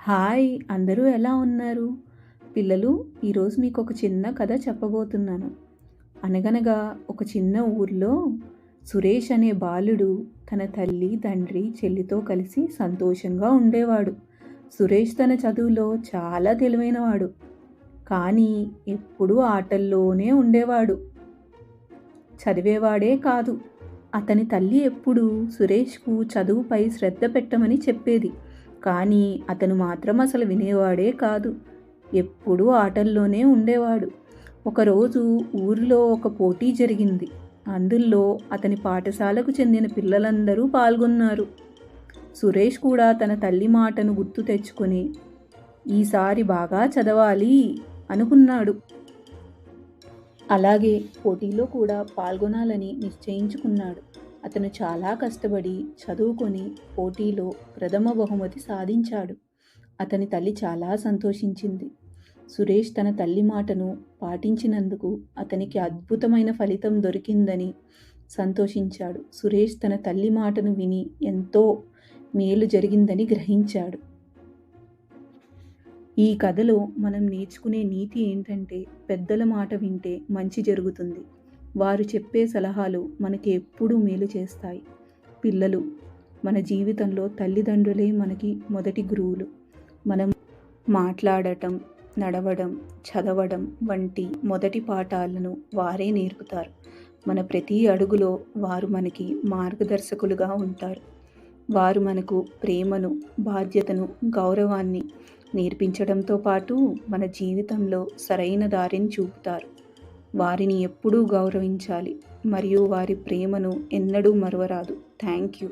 Hi! అందరూ ఎలా ఉన్నారు? పిల్లలు, ఈరోజు మీకొక చిన్న కథ చెప్పబోతున్నాను. అనగనగా ఒక చిన్న ఊర్లో సురేష్ అనే బాలుడు తన తల్లి, తండ్రి, చెల్లితో కలిసి సంతోషంగా ఉండేవాడు. సురేష్ తన చదువులో చాలా తెలివైనవాడు. కానీ ఎప్పుడూ ఆటల్లోనే ఉండేవాడు. చదివేవాడే కాదు. అతని తల్లి ఎప్పుడూ సురేష్‌కు చదువుపై శ్రద్ధ పెట్టమని చెప్పేది. కానీ అతను మాత్రం అసలు వినేవాడే కాదు. ఎప్పుడూ ఆటల్లోనే ఉండేవాడు. ఒకరోజు ఊరిలో ఒక పోటీ జరిగింది. అందులో అతని పాఠశాలకు చెందిన పిల్లలందరూ పాల్గొన్నారు. సురేష్ కూడా తన తల్లి మాటను గుర్తు తెచ్చుకొని ఈసారి బాగా చదవాలి అనుకున్నాడు. అలాగే పోటీలో కూడా పాల్గొనాలని నిశ్చయించుకున్నాడు. అతను చాలా కష్టపడి చదువుకొని పోటీలో ప్రథమ బహుమతి సాధించాడు. అతని తల్లి చాలా సంతోషించింది. సురేష్ తన తల్లి మాటను పాటించినందుకు అతనికి అద్భుతమైన ఫలితం దొరికిందని సంతోషించాడు. సురేష్ తన తల్లి మాటను విని ఎంతో మేలు జరిగిందని గ్రహించాడు. ఈ కథలో మనం నేర్చుకునే నీతి ఏంటంటే, పెద్దల మాట వింటే మంచి జరుగుతుంది. వారు చెప్పే సలహాలు మనకి ఎప్పుడూ మేలు చేస్తాయి. పిల్లలు, మన జీవితంలో తల్లిదండ్రులే మనకి మొదటి గురువులు. మనం మాట్లాడటం, నడవడం, చదవడం వంటి మొదటి పాఠాలను వారే నేర్పుతారు. మన ప్రతి అడుగులో వారు మనకి మార్గదర్శకులుగా ఉంటారు. వారు మనకు ప్రేమను, బాధ్యతను, గౌరవాన్ని నేర్పించడంతో పాటు మన జీవితంలో సరైన దారిని చూపుతారు. వారిని ఎప్పుడూ గౌరవించాలి మరియు వారి ప్రేమను ఎన్నడూ మరువరాదు. Thank you.